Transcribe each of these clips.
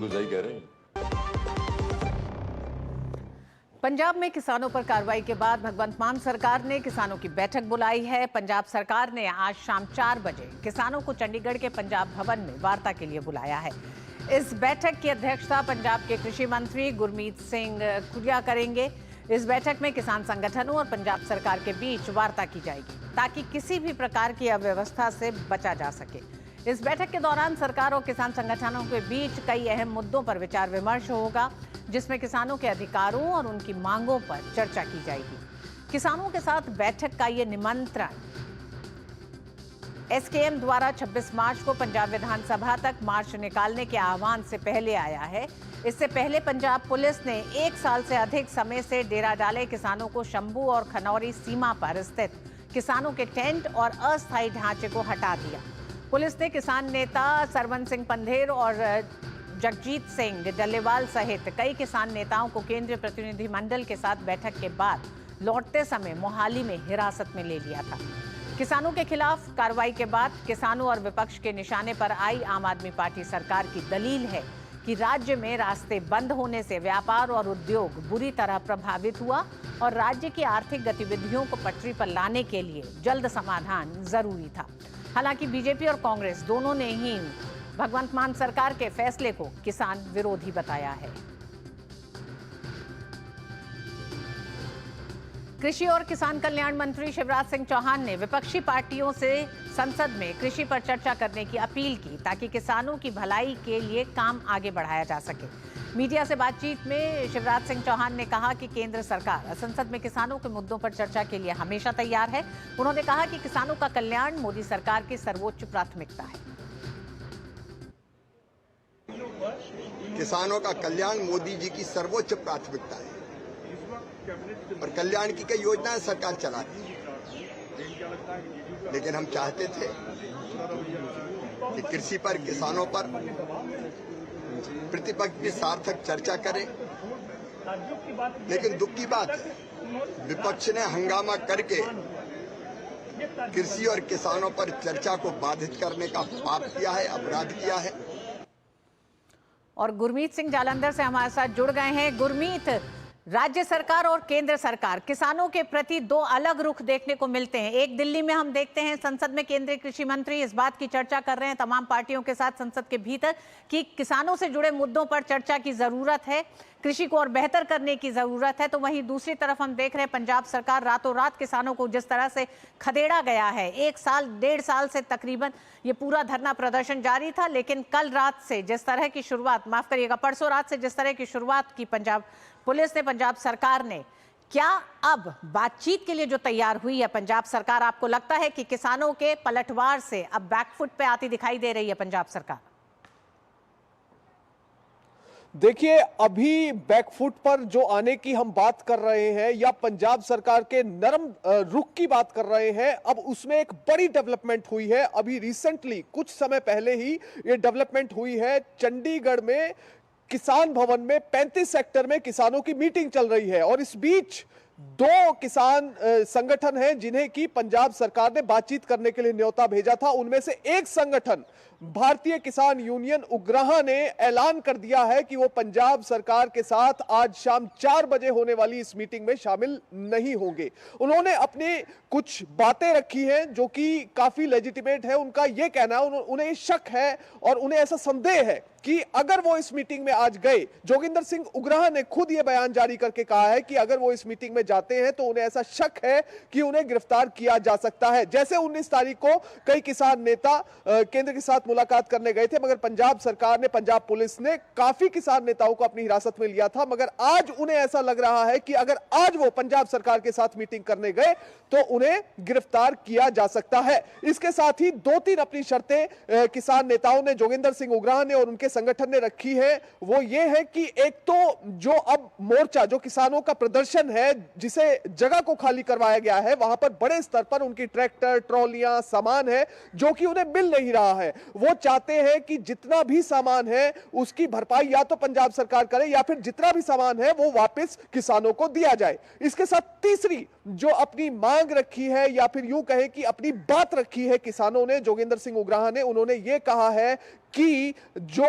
बिल्कुल सही कह रहे हैं। पंजाब में किसानों पर कार्रवाई के बाद भगवंत मान सरकार ने किसानों की बैठक बुलाई है। पंजाब सरकार ने आज शाम 4 बजे किसानों को चंडीगढ़ के पंजाब भवन में वार्ता के लिए बुलाया है। इस बैठक की अध्यक्षता पंजाब के कृषि मंत्री गुरमीत सिंह खुरिया करेंगे। इस बैठक में किसान संगठनों और पंजाब सरकार के बीच वार्ता की जाएगी ताकि किसी भी प्रकार की अव्यवस्था से बचा जा सके। इस बैठक के दौरान सरकार और किसान संगठनों के बीच कई अहम मुद्दों पर विचार विमर्श होगा, जिसमें किसानों के अधिकारों और उनकी मांगों पर चर्चा की जाएगी। किसानों के साथ बैठक का ये निमंत्रण एसकेएम द्वारा 26 मार्च को पंजाब विधानसभा तक मार्च निकालने के आह्वान से पहले आया है। इससे पहले पंजाब पुलिस ने 1 साल से अधिक समय से डेरा डाले किसानों को शंभू और खनौरी सीमा पर स्थित किसानों के टेंट और अस्थायी ढांचे को हटा दिया। पुलिस ने किसान नेता सरवन सिंह पंधेर और जगजीत सिंह डल्लेवाल सहित कई किसान नेताओं को केंद्रीय प्रतिनिधिमंडल के साथ बैठक के बाद लौटते समय मोहाली में हिरासत में ले लिया था। किसानों के खिलाफ कार्रवाई के बाद किसानों और विपक्ष के निशाने पर आई आम आदमी पार्टी सरकार की दलील है कि राज्य में रास्ते बंद होने से व्यापार और उद्योग बुरी तरह प्रभावित हुआ और राज्य की आर्थिक गतिविधियों को पटरी पर लाने के लिए जल्द समाधान जरूरी था। हालांकि बीजेपी और कांग्रेस दोनों ने ही भगवंत मान सरकार के फैसले को किसान विरोधी बताया है। कृषि और किसान कल्याण मंत्री शिवराज सिंह चौहान ने विपक्षी पार्टियों से संसद में कृषि पर चर्चा करने की अपील की ताकि किसानों की भलाई के लिए काम आगे बढ़ाया जा सके। मीडिया से बातचीत में शिवराज सिंह चौहान ने कहा कि केंद्र सरकार संसद में किसानों के मुद्दों पर चर्चा के लिए हमेशा तैयार है। उन्होंने कहा कि किसानों का कल्याण मोदी सरकार की सर्वोच्च प्राथमिकता है। किसानों का कल्याण मोदी जी की सर्वोच्च प्राथमिकता है और कल्याण की कई योजनाएं सरकार चलाती है, लेकिन हम चाहते थे कि कृषि पर, किसानों पर प्रतिपक्ष की सार्थक चर्चा करें, लेकिन दुख की बात है विपक्ष ने हंगामा करके कृषि और किसानों पर चर्चा को बाधित करने का पाप किया है, अपराध किया है। और गुरमीत सिंह जालंधर से हमारे साथ जुड़ गए हैं। गुरमीत, राज्य सरकार और केंद्र सरकार किसानों के प्रति दो अलग रुख देखने को मिलते हैं। एक दिल्ली में हम देखते हैं संसद में केंद्रीय कृषि मंत्री इस बात की चर्चा कर रहे हैं तमाम पार्टियों के साथ संसद के भीतर कि किसानों से जुड़े मुद्दों पर चर्चा की जरूरत है, कृषि को और बेहतर करने की जरूरत है। तो वहीं दूसरी तरफ हम देख रहे हैं पंजाब सरकार रातों रात किसानों को जिस तरह से खदेड़ा गया है। 1 साल 1.5 साल से तकरीबन ये पूरा धरना प्रदर्शन जारी था, लेकिन कल रात से जिस तरह की शुरुआत, माफ करिएगा परसों रात से जिस तरह की शुरुआत की पंजाब पुलिस ने, पंजाब सरकार ने, क्या अब बातचीत के लिए जो तैयार हुई है पंजाब सरकार, आपको लगता है कि किसानों के पलटवार से अब बैकफुट पे आती दिखाई दे रही है पंजाब सरकार? देखिए, अभी बैकफुट पर जो आने की हम बात कर रहे हैं या पंजाब सरकार के नरम रुख की बात कर रहे हैं, अब उसमें एक बड़ी डेवलपमेंट हुई है। अभी रिसेंटली कुछ समय पहले ही ये डेवलपमेंट हुई है। चंडीगढ़ में किसान भवन में 35 सेक्टर में किसानों की मीटिंग चल रही है और इस बीच 2 किसान संगठन हैं जिन्हें की पंजाब सरकार ने बातचीत करने के लिए न्योता भेजा था। उनमें से एक संगठन भारतीय किसान यूनियन उग्राहा ने ऐलान कर दिया है कि वो पंजाब सरकार के साथ आज शाम 4 बजे होने वाली इस मीटिंग में शामिल नहीं होंगे। उन्होंने अपनी कुछ बातें रखी हैं जो कि काफी लेजिटिमेट है। उनका यह कहना है, उन्हें शक है और उन्हें ऐसा संदेह है कि अगर वो इस मीटिंग में आज गए, जोगिंदर सिंह उग्राहा ने खुद ये बयान जारी करके कहा है कि अगर वो इस मीटिंग में जाते हैं तो उन्हें ऐसा शक है कि उन्हें गिरफ्तार किया जा सकता है। जैसे 19 तारीख को कई किसान नेता केंद्र के साथ मुलाकात करने गए थे, मगर पंजाब सरकार ने, पंजाब पुलिस ने काफी किसान नेताओं को अपनी हिरासत में लिया था, मगर आज उन्हें ऐसा लग रहा है कि अगर आज वो पंजाब सरकार के साथ मीटिंग करने गए तो उन्हें गिरफ्तार किया जा सकता है। इसके साथ ही 2-3 अपनी शर्तें किसान नेताओं ने, जोगिंदर सिंह उग्राहा ने और उनके संगठन ने रखी है। वो ये है कि एक तो जो अब मोर्चा, जो किसानों का प्रदर्शन है जिसे जगह को खाली करवाया गया है, वहां पर बड़े स्तर पर उनकी ट्रैक्टर, ट्रॉलियां, सामान है जो कि उन्हें मिल नहीं रहा है। वो चाहते हैं कि जितना भी सामान है उसकी भरपाई या तो पंजाब सरकार करे या फिर जितना भी सामान है वो वापस किसानों को दिया जाए। इसके साथ तीसरी जो अपनी मांग रखी है या फिर यूं कहे कि अपनी बात रखी है किसानों ने, जोगिंदर सिंह उग्राहा ने, उन्होंने ये कहा है कि जो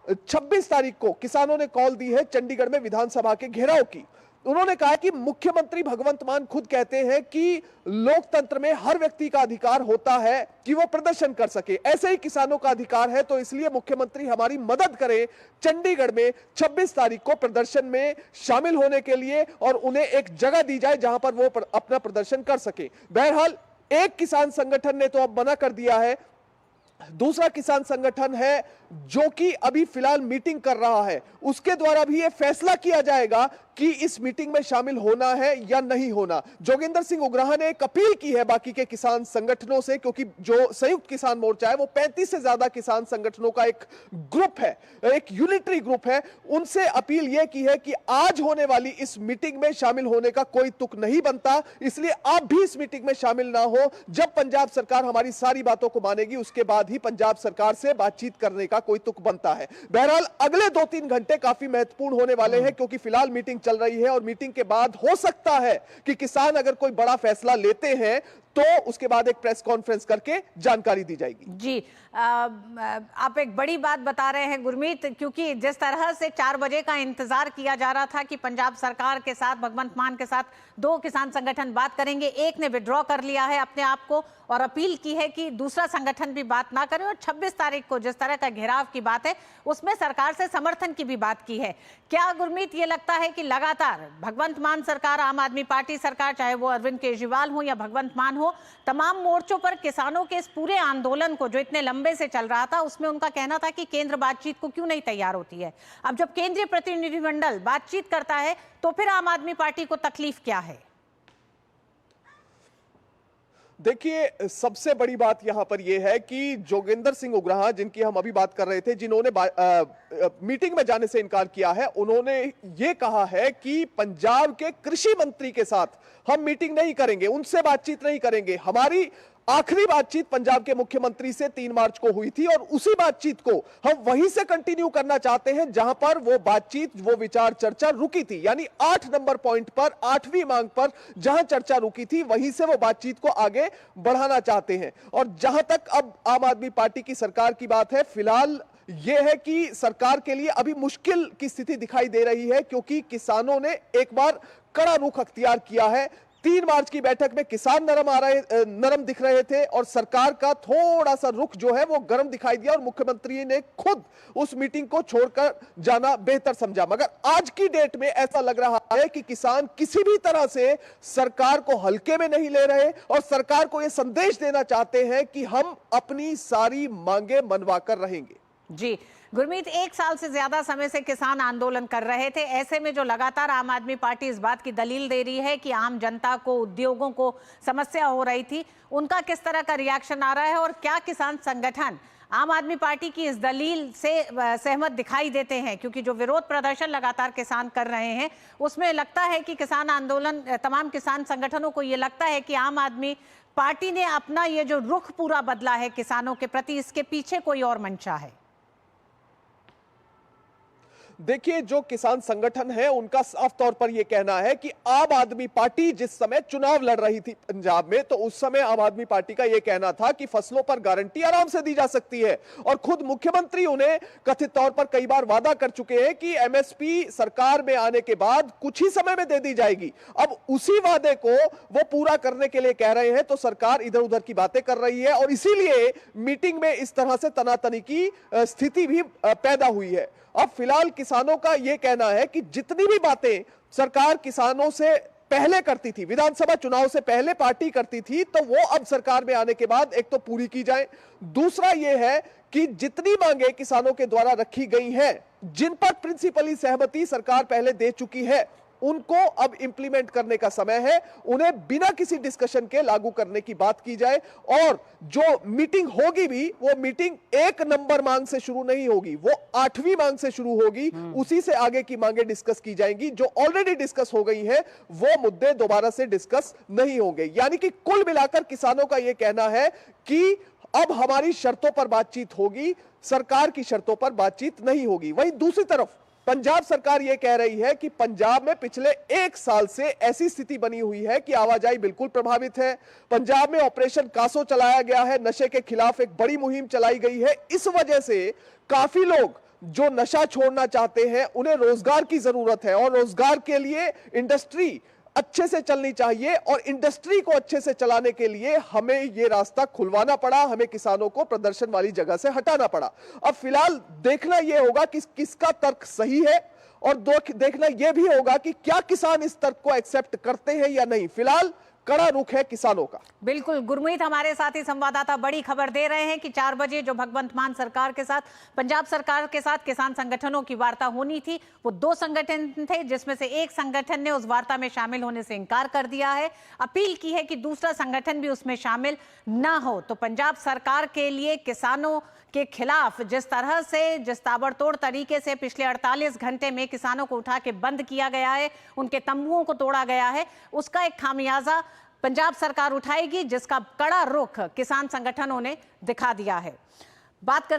26 तारीख को किसानों ने कॉल दी है चंडीगढ़ में विधानसभा के घेराव की। उन्होंने कहा कि मुख्यमंत्री भगवंत मान खुद कहते हैं कि लोकतंत्र में हर व्यक्ति का अधिकार होता है कि वो प्रदर्शन कर सके, ऐसे ही किसानों का अधिकार है, तो इसलिए मुख्यमंत्री हमारी मदद करें चंडीगढ़ में 26 तारीख को प्रदर्शन में शामिल होने के लिए और उन्हें एक जगह दी जाए जहां पर वो अपना प्रदर्शन कर सके। बहरहाल एक किसान संगठन ने तो अब मना कर दिया है, दूसरा किसान संगठन है जो कि अभी फिलहाल मीटिंग कर रहा है, उसके द्वारा भी यह फैसला किया जाएगा कि इस मीटिंग में शामिल होना है या नहीं होना। जोगिंदर सिंह उग्राह ने एक अपील की है बाकी के किसान संगठनों से, क्योंकि जो संयुक्त किसान मोर्चा है वो 35 से ज्यादा किसान संगठनों का एक ग्रुप है, एक यूनिटरी ग्रुप है, उनसे अपील यह की है कि आज होने वाली इस मीटिंग में शामिल होने का कोई तुक नहीं बनता, इसलिए आप भी इस मीटिंग में शामिल ना हो। जब पंजाब सरकार हमारी सारी बातों को मानेगी उसके बाद ही पंजाब सरकार से बातचीत करने का कोई तुक बनता है। बहरहाल अगले 2-3 घंटे काफी महत्वपूर्ण होने वाले हैं, क्योंकि फिलहाल मीटिंग चल रही है और मीटिंग के बाद हो सकता है कि किसान अगर कोई बड़ा फैसला लेते हैं तो उसके बाद एक प्रेस कॉन्फ्रेंस करके जानकारी दी जाएगी। जी, आप एक बड़ी बात बता रहे हैं गुरमीत, क्योंकि जिस तरह से 4 बजे का इंतजार किया जा रहा था कि पंजाब सरकार के साथ, भगवंत मान के साथ 2 किसान संगठन बात करेंगे, एक ने विड्रॉ कर लिया है अपने आप को और अपील की है कि दूसरा संगठन भी बात ना करे, और 26 तारीख को जिस तरह का घेराव की बात है उसमें सरकार से समर्थन की भी बात की है। क्या गुरमीत ये लगता है कि लगातार भगवंत मान सरकार, आम आदमी पार्टी सरकार, चाहे वो अरविंद केजरीवाल हो या भगवंत मान हो, तमाम मोर्चों पर किसानों के इस पूरे आंदोलन को जो इतने लंबे से चल रहा था उसमें उनका कहना था कि केंद्र बातचीत को क्यों नहीं तैयार होती है। अब जब केंद्रीय प्रतिनिधिमंडल बातचीत करता है तो फिर आम आदमी पार्टी को तकलीफ क्या है? देखिए, सबसे बड़ी बात यहां पर यह है कि जोगिंदर सिंह उग्राह, जिनकी हम अभी बात कर रहे थे, जिन्होंने मीटिंग में जाने से इनकार किया है, उन्होंने यह कहा है कि पंजाब के कृषि मंत्री के साथ हम मीटिंग नहीं करेंगे, उनसे बातचीत नहीं करेंगे। हमारी आखिरी बातचीत पंजाब के मुख्यमंत्री से 3 मार्च को हुई थी और उसी बातचीत को हम वहीं से कंटिन्यू करना चाहते हैं जहां पर वो बातचीत, वो विचार चर्चा रुकी थी, यानी 8 नंबर पॉइंट पर, 8वीं मांग पर जहां चर्चा रुकी थी वहीं से वो बातचीत को आगे बढ़ाना चाहते हैं। और जहां तक अब आम आदमी पार्टी की सरकार की बात है, फिलहाल यह है कि सरकार के लिए अभी मुश्किल की स्थिति दिखाई दे रही है, क्योंकि किसानों ने एक बार कड़ा रुख अख्तियार किया है। 3 मार्च की बैठक में किसान नरम दिख रहे थे और सरकार का थोड़ा सा रुख जो है वो गर्म दिखाई दिया और मुख्यमंत्री ने खुद उस मीटिंग को छोड़कर जाना बेहतर समझा। मगर आज की डेट में ऐसा लग रहा है कि किसान किसी भी तरह से सरकार को हल्के में नहीं ले रहे और सरकार को यह संदेश देना चाहते हैं कि हम अपनी सारी मांगे मनवाकर रहेंगे। जी गुरमीत, 1 साल से ज्यादा समय से किसान आंदोलन कर रहे थे, ऐसे में जो लगातार आम आदमी पार्टी इस बात की दलील दे रही है कि आम जनता को, उद्योगों को समस्या हो रही थी, उनका किस तरह का रिएक्शन आ रहा है और क्या किसान संगठन आम आदमी पार्टी की इस दलील से सहमत दिखाई देते हैं? क्योंकि जो विरोध प्रदर्शन लगातार किसान कर रहे हैं उसमें लगता है कि किसान आंदोलन, तमाम किसान संगठनों को ये लगता है कि आम आदमी पार्टी ने अपना ये जो रुख पूरा बदला है किसानों के प्रति, इसके पीछे कोई और मंशा है। देखिए, जो किसान संगठन है उनका साफ तौर पर यह कहना है कि आम आदमी पार्टी जिस समय चुनाव लड़ रही थी पंजाब में, तो उस समय आम आदमी पार्टी का यह कहना था कि फसलों पर गारंटी आराम से दी जा सकती है और खुद मुख्यमंत्री उन्हें कथित तौर पर कई बार वादा कर चुके हैं कि एमएसपी सरकार में आने के बाद कुछ ही समय में दे दी जाएगी। अब उसी वादे को वो पूरा करने के लिए कह रहे हैं तो सरकार इधर उधर की बातें कर रही है और इसीलिए मीटिंग में इस तरह से तनातनी की स्थिति भी पैदा हुई है। अब फिलहाल किसानों का यह कहना है कि जितनी भी बातें सरकार किसानों से पहले करती थी, विधानसभा चुनाव से पहले पार्टी करती थी, तो वो अब सरकार में आने के बाद एक तो पूरी की जाए। दूसरा यह है कि जितनी मांगे किसानों के द्वारा रखी गई हैं, जिन पर प्रिंसिपली सहमति सरकार पहले दे चुकी है, उनको अब इंप्लीमेंट करने का समय है। उन्हें बिना किसी डिस्कशन के लागू करने की बात की जाए और जो मीटिंग होगी भी, वो मीटिंग 1 नंबर मांग से शुरू नहीं होगी, वो 8वीं मांग से शुरू होगी। उसी से आगे की मांगे डिस्कस की जाएंगी। जो ऑलरेडी डिस्कस हो गई है वो मुद्दे दोबारा से डिस्कस नहीं होंगे। यानी कि कुल मिलाकर किसानों का यह कहना है कि अब हमारी शर्तों पर बातचीत होगी, सरकार की शर्तों पर बातचीत नहीं होगी। वहीं दूसरी तरफ पंजाब सरकार यह कह रही है कि पंजाब में पिछले 1 साल से ऐसी स्थिति बनी हुई है कि आवाजाही बिल्कुल प्रभावित है। पंजाब में ऑपरेशन कासो चलाया गया है, नशे के खिलाफ एक बड़ी मुहिम चलाई गई है। इस वजह से काफी लोग जो नशा छोड़ना चाहते हैं उन्हें रोजगार की जरूरत है, और रोजगार के लिए इंडस्ट्री अच्छे से चलनी चाहिए, और इंडस्ट्री को अच्छे से चलाने के लिए हमें यह रास्ता खुलवाना पड़ा, हमें किसानों को प्रदर्शन वाली जगह से हटाना पड़ा। अब फिलहाल देखना यह होगा कि किसका तर्क सही है, और देखना यह भी होगा कि क्या किसान इस तर्क को एक्सेप्ट करते हैं या नहीं। फिलहाल कड़ा रुख है किसानों का। बिल्कुल, गुरमीत हमारे साथी संवाददाता बड़ी खबर दे रहे हैं कि 4 बजे जो भगवंत मान सरकार के साथ, पंजाब सरकार के साथ किसान संगठनों की वार्ता होनी थी, वो 2 संगठन थे, जिसमें से एक संगठन ने उस वार्ता में शामिल होने से इनकार कर दिया है। अपील की है कि दूसरा संगठन भी उसमें शामिल ना हो। तो पंजाब सरकार के लिए किसानों के खिलाफ जिस तरह से, जिस ताबड़तोड़ तरीके से पिछले 48 घंटे में किसानों को उठा के बंद किया गया है, उनके तंबुओं को तोड़ा गया है, उसका एक खामियाजा पंजाब सरकार उठाएगी, जिसका कड़ा रुख किसान संगठनों ने दिखा दिया है। बात कर